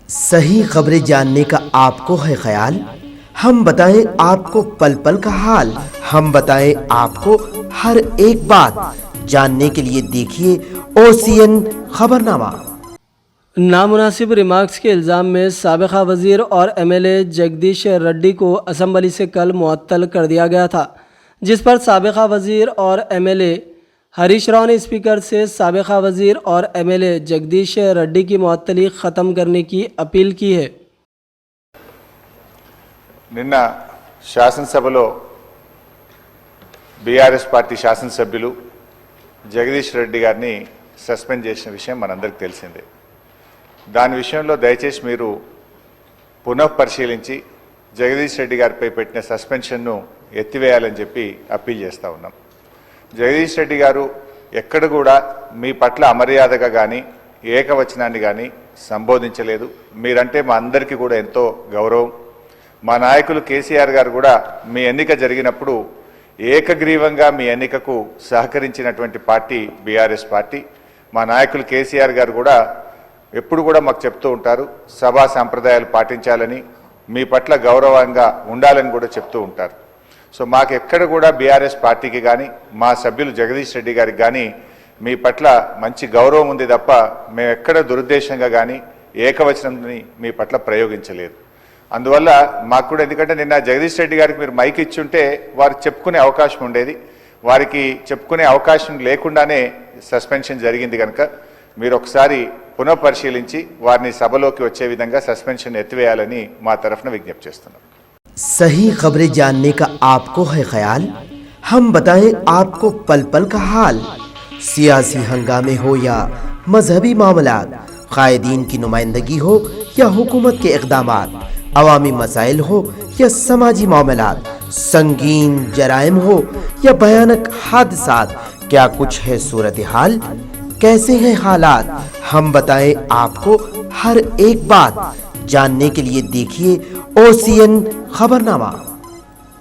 सही खबरें जानने का आपको है ख्याल, हम बताएं आपको पल पल का हाल। हम बताएं आपको हर एक बात, जानने के लिए देखिए OCN खबरनामा। नामुनासिब रिमार्क्स के इल्ज़ाम में साबिक़ा वज़ीर और MLA जगदीश रेड्डी को असम्बली से कल मुअत्तल कर दिया गया था, जिस पर साबिक़ा वज़ीर और MLA हरीश राव ने स्पीकर से साबिक़ा वज़ीर और MLA जगदीश रेड्डी की मुअत्तली ख़त्म करने की अपील की है। నిన్న శాసనసభలో బీఆర్ఎస్ పార్టీ శాసనసభ్యులు జగదీష్ రెడ్డి గారిని సస్పెండ్ చేసిన విషయం మనందరికీ తెలిసిందే. దాని విషయంలో దయచేసి మీరు పునఃపరిశీలించి జగదీష్ రెడ్డి గారిపై పెట్టిన సస్పెన్షన్ను ఎత్తివేయాలని చెప్పి అప్పీల్ చేస్తూ ఉన్నాం. జగదీష్ రెడ్డి గారు ఎక్కడ కూడా మీ పట్ల అమర్యాదగా కానీ ఏకవచనాన్ని కానీ సంబోధించలేదు. మీరంటే మా అందరికీ కూడా ఎంతో గౌరవం. మా నాయకులు కేసీఆర్ గారు కూడా మీ ఎన్నిక జరిగినప్పుడు ఏకగ్రీవంగా మీ ఎన్నికకు సహకరించినటువంటి పార్టీ బీఆర్ఎస్ పార్టీ. మా నాయకులు కేసీఆర్ గారు కూడా ఎప్పుడు కూడా మాకు చెప్తూ ఉంటారు, సభా సంప్రదాయాలు పాటించాలని, మీ పట్ల గౌరవంగా ఉండాలని కూడా చెప్తూ ఉంటారు. సో మాకు ఎక్కడ కూడా బీఆర్ఎస్ పార్టీకి కానీ మా సభ్యులు జగదీష్ రెడ్డి గారికి కానీ మీ పట్ల మంచి గౌరవం ఉంది తప్ప మేము ఎక్కడ దురుద్దేశంగా కానీ ఏకవచనంని మీ పట్ల ప్రయోగించలేదు. అందువల్ల మాకు కూడా, ఎందుకంటే నిన్న జగదీష్ రెడ్డి గారికి మీరు మైక్ ఇచ్చుంటే వారు చెప్పుకునే అవకాశం ఉండేది. వారికి చెప్పుకునే అవకాశం లేకుండానే సస్పెన్షన్ జరిగింది కనుక మీరు ఒకసారి పునఃపరిశీలించి వారిని సభలోకి వచ్చే విధంగా సస్పెన్షన్ ఎత్తివేయాలని మా తరఫున విజ్ఞప్తి చేస్తున్నాం. सही खबरें जानने का आपको है ख्याल, हम बताएं आपको पल पल का हाल। सियासी हंगामे हो या मजहबी मामलात, कायदीन की नुमाइंदगी हो या हुकूमत के इक़दामात, अवामी मसाइल हो या समाजी मामलात, संगीन जराइम हो या भयानक हादसात, क्या कुछ है सूरत हाल, कैसे हैं हालात, हम बताएं आपको हर एक बात, जानने के लिए देखिए OCN खबरनामा।